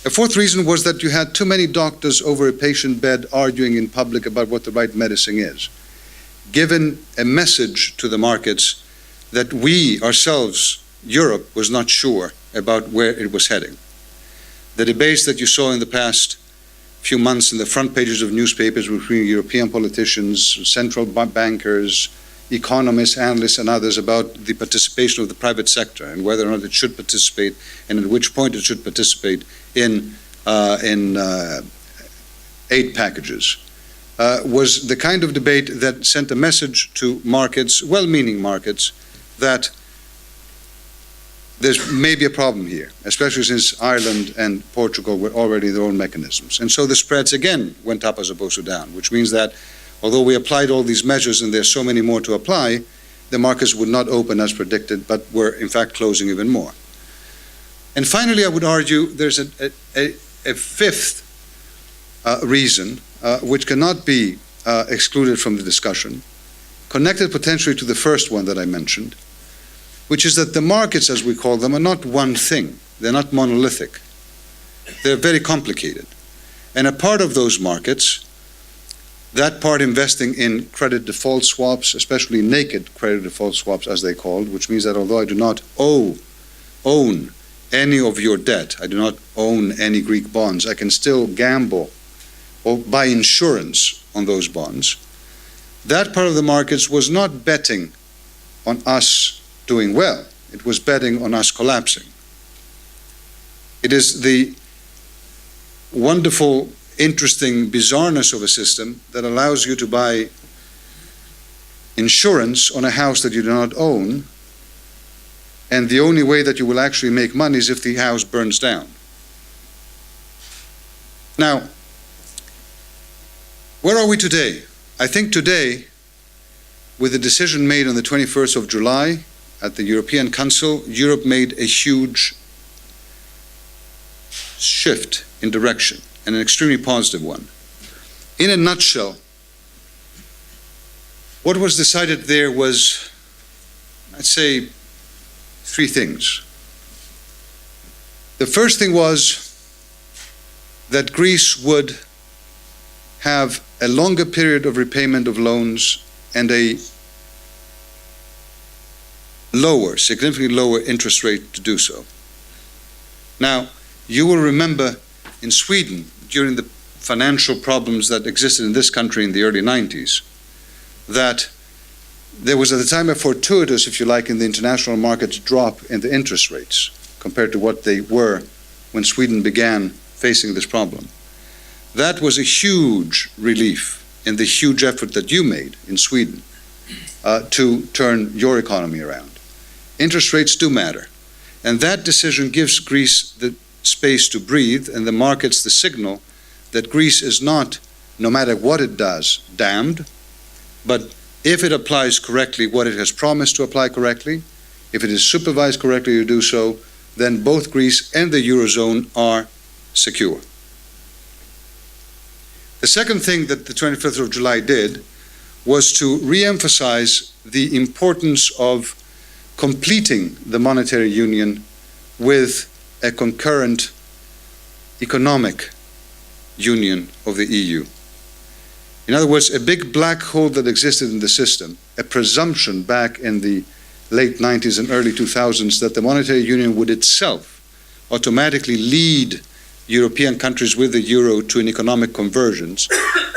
A fourth reason was that you had too many doctors over a patient bed arguing in public about what the right medicine is, given a message to the markets that we ourselves, Europe, was not sure about where it was heading. The debates that you saw in the past few months in the front pages of newspapers between European politicians, central bankers, economists, analysts, and others about the participation of the private sector and whether or not it should participate and at which point it should participate in aid packages, was the kind of debate that sent a message to markets, well-meaning markets, that there's maybe a problem here, especially since Ireland and Portugal were already their own mechanisms. And so the spreads again went up as opposed to down, which means that although we applied all these measures and there's so many more to apply, the markets would not open as predicted, but were in fact closing even more. And finally, I would argue there's a fifth reason, which cannot be excluded from the discussion, connected potentially to the first one that I mentioned, which is that the markets, as we call them, are not one thing. They're not monolithic. They're very complicated. And a part of those markets, that part investing in credit default swaps, especially naked credit default swaps as they called, which means that although I do not own any of your debt, I do not own any Greek bonds, I can still gamble or buy insurance on those bonds. That part of the markets was not betting on us doing well. It was betting on us collapsing. It is the wonderful, interesting bizarreness of a system that allows you to buy insurance on a house that you do not own, and the only way that you will actually make money is if the house burns down. Now, where are we today? I think today, with the decision made on the 21st of July at the European Council, Europe made a huge shift in direction, and an extremely positive one. In a nutshell, what was decided there was, I'd say, three things. The first thing was that Greece would have a longer period of repayment of loans and a significantly lower interest rate to do so. Now, you will remember in Sweden, during the financial problems that existed in this country in the early 90s, that there was at the time a fortuitous, if you like, in the international markets drop in the interest rates compared to what they were when Sweden began facing this problem. That was a huge relief in the huge effort that you made in Sweden to turn your economy around. Interest rates do matter, and that decision gives Greece the space to breathe and the markets the signal that Greece is not, no matter what it does, damned, but if it applies correctly what it has promised to apply correctly, if it is supervised correctly to do so, then both Greece and the Eurozone are secure. The second thing that the 25th of July did was to re-emphasize the importance of completing the monetary union with a concurrent economic union of the EU. In other words, a big black hole that existed in the system, a presumption back in the late 90s and early 2000s that the monetary union would itself automatically lead European countries with the euro to an economic convergence,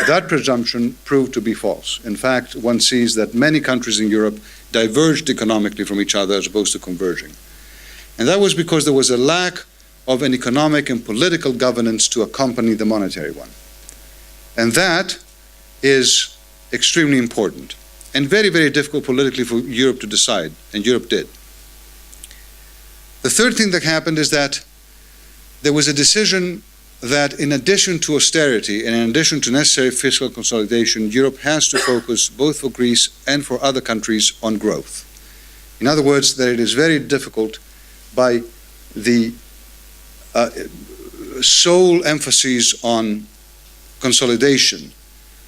that presumption proved to be false. In fact, one sees that many countries in Europe diverged economically from each other as opposed to converging. And that was because there was a lack of an economic and political governance to accompany the monetary one. And that is extremely important and very, very difficult politically for Europe to decide, and Europe did. The third thing that happened is that there was a decision that in addition to austerity and in addition to necessary fiscal consolidation, Europe has to focus, both for Greece and for other countries, on growth. In other words, that it is very difficult by the sole emphasis on consolidation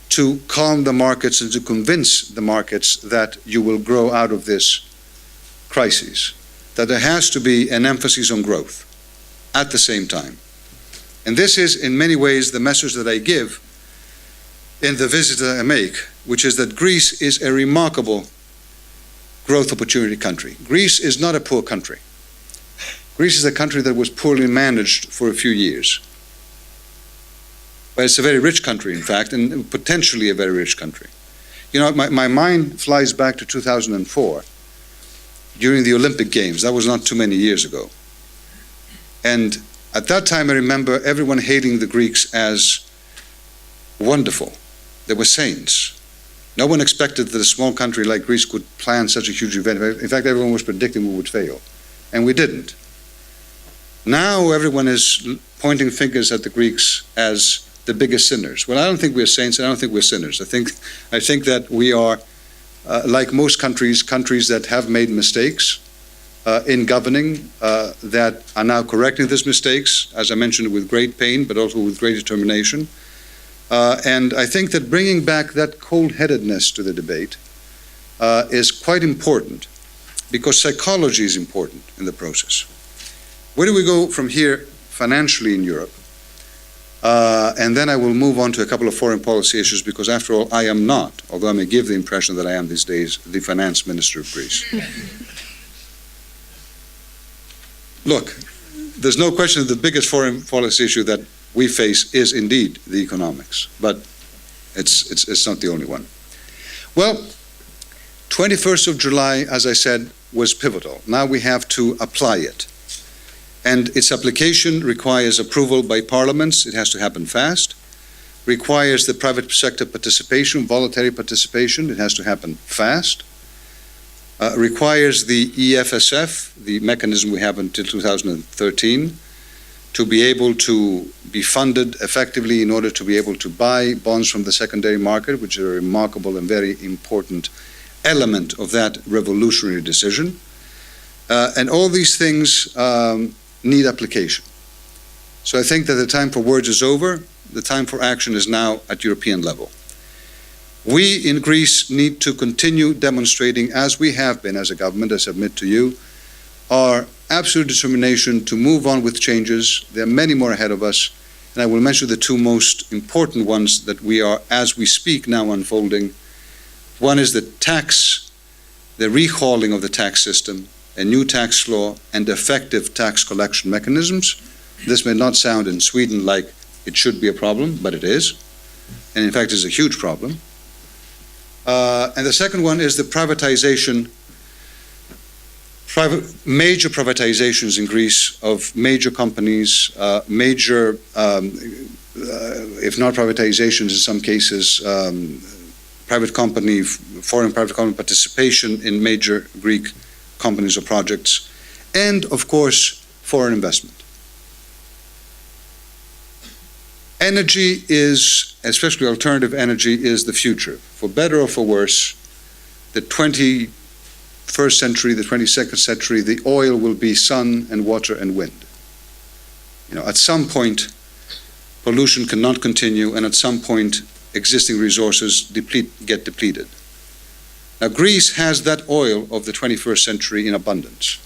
to calm the markets and to convince the markets that you will grow out of this crisis, that there has to be an emphasis on growth at the same time. And this is, in many ways, the message that I give in the visit that I make, which is that Greece is a remarkable growth opportunity country. Greece is not a poor country. Greece is a country that was poorly managed for a few years. But it's a very rich country, in fact, and potentially a very rich country. You know, my mind flies back to 2004, during the Olympic Games. That was not too many years ago. And at that time, I remember everyone hailing the Greeks as wonderful. They were saints. No one expected that a small country like Greece could plan such a huge event. In fact, everyone was predicting we would fail. And we didn't. Now everyone is pointing fingers at the Greeks as the biggest sinners. Well, I don't think we're saints, and I don't think we're sinners. I think that we are, like most countries that have made mistakes in governing, that are now correcting these mistakes, as I mentioned, with great pain, but also with great determination. And I think that bringing back that cold-headedness to the debate is quite important, because psychology is important in the process. Where do we go from here financially in Europe? And then I will move on to a couple of foreign policy issues, because after all, I am not, although I may give the impression that I am these days, the finance minister of Greece. Look, there's no question that the biggest foreign policy issue that we face is indeed the economics, but it's not the only one. Well, 21st of July, as I said, was pivotal. Now we have to apply it. And its application requires approval by parliaments. It has to happen fast. Requires the private sector participation, voluntary participation. It has to happen fast. Requires the EFSF, the mechanism we have until 2013, to be able to be funded effectively in order to be able to buy bonds from the secondary market, which is a remarkable and very important element of that revolutionary decision. And all these things need application. So I think that the time for words is over. The time for action is now at European level. We in Greece need to continue demonstrating, as we have been as a government, I submit to you, our absolute determination to move on with changes. There are many more ahead of us, and I will mention the two most important ones that we are, as we speak, now unfolding. One is the rehauling of the tax system, a new tax law, and effective tax collection mechanisms. This may not sound in Sweden like it should be a problem, but it is, and in fact is a huge problem. And the second one is the privatization, major privatizations in Greece of major companies, major, if not privatizations in some cases, foreign private company participation in major Greek companies or projects, and of course, foreign investment. Energy is, especially alternative energy, is the future. For better or for worse, the 21st century, the 22nd century, the oil will be sun and water and wind. You know, at some point, pollution cannot continue, and at some point, existing resources get depleted. Now, Greece has that oil of the 21st century in abundance,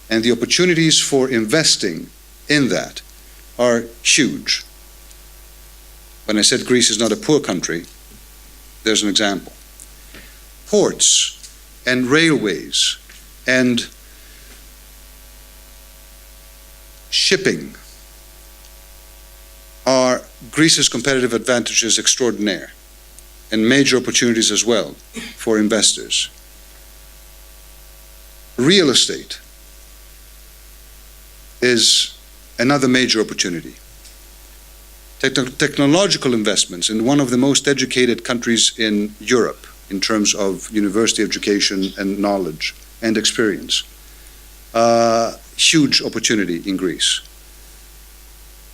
and the opportunities for investing in that are huge. When I said Greece is not a poor country, there's an example. Ports and railways and shipping are Greece's competitive advantages extraordinaire, and major opportunities as well for investors. Real estate is another major opportunity. Technological investments in one of the most educated countries in Europe in terms of university education and knowledge and experience. Huge opportunity in Greece.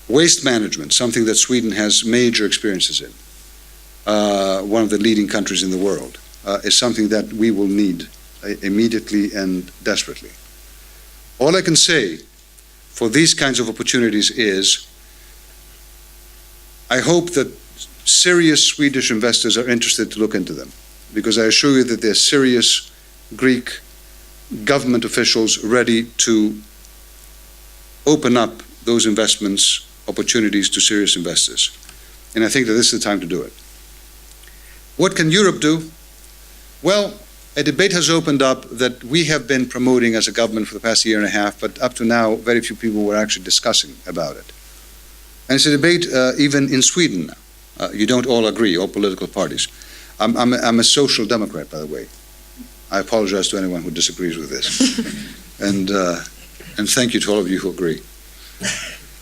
Waste management, something that Sweden has major experiences in, one of the leading countries in the world, is something that we will need immediately and desperately. All I can say for these kinds of opportunities is I hope that serious Swedish investors are interested to look into them, because I assure you that there are serious Greek government officials ready to open up those investments opportunities to serious investors. And I think that this is the time to do it. What can Europe do? Well, a debate has opened up that we have been promoting as a government for the past year and a half, but up to now, very few people were actually discussing about it. And it's a debate even in Sweden now. You don't all agree, all political parties. I'm a social democrat, by the way. I apologize to anyone who disagrees with this. And thank you to all of you who agree.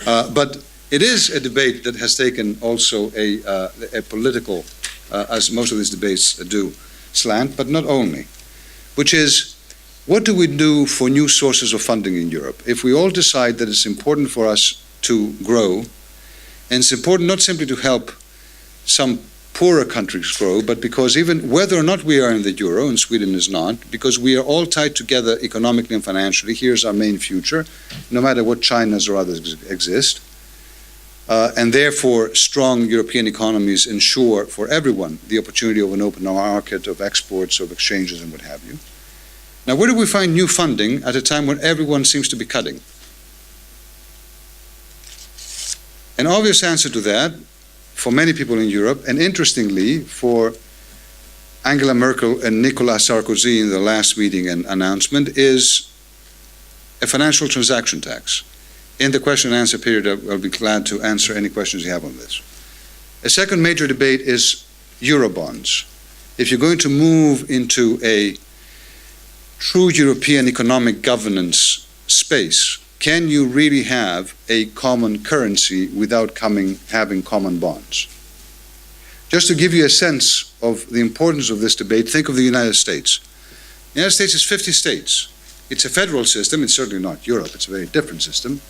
But it is a debate that has taken also a political, as most of these debates do, slant, but not only, which is, what do we do for new sources of funding in Europe? If we all decide that it's important for us to grow, and it's important not simply to help some poorer countries grow, but because even whether or not we are in the euro, and Sweden is not, because we are all tied together economically and financially, here's our main future, no matter what China's or others exist, and therefore strong European economies ensure for everyone the opportunity of an open market, of exports, of exchanges, and what have you. Now, where do we find new funding at a time when everyone seems to be cutting? An obvious answer to that, for many people in Europe, and interestingly for Angela Merkel and Nicolas Sarkozy in the last meeting and announcement, is a financial transaction tax. In the question and answer period, I'll be glad to answer any questions you have on this. A second major debate is Eurobonds. If you're going to move into a true European economic governance space, can you really have a common currency without having common bonds? Just to give you a sense of the importance of this debate, think of the United States. The United States is 50 states. It's a federal system. It's certainly not Europe. It's a very different system.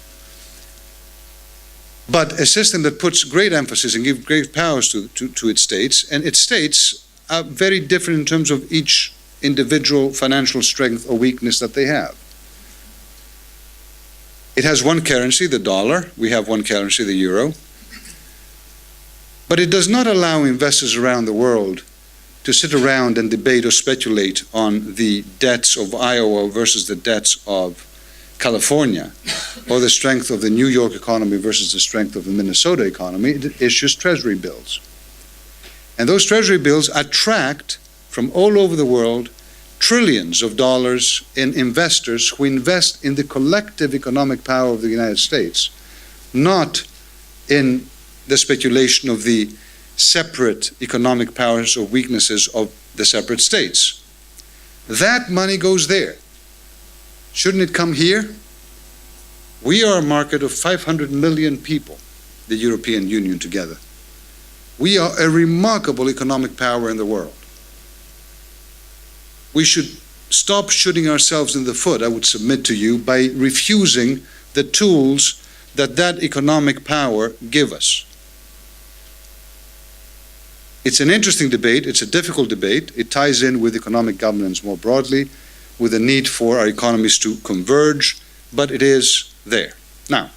But a system that puts great emphasis and gives great powers to its states, and its states are very different in terms of each individual financial strength or weakness that they have. It has one currency, the dollar. We have one currency, the euro. But it does not allow investors around the world to sit around and debate or speculate on the debts of Iowa versus the debts of California, or the strength of the New York economy versus the strength of the Minnesota economy. It issues treasury bills. And those treasury bills attract from all over the world trillions of dollars in investors who invest in the collective economic power of the United States, not in the speculation of the separate economic powers or weaknesses of the separate states. That money goes there. Shouldn't it come here? We are a market of 500 million people, the European Union together. We are a remarkable economic power in the world. We should stop shooting ourselves in the foot, I would submit to you, by refusing the tools that economic power give us. It's an interesting debate. It's a difficult debate. It ties in with economic governance more broadly, with the need for our economies to converge, but it is there. Now,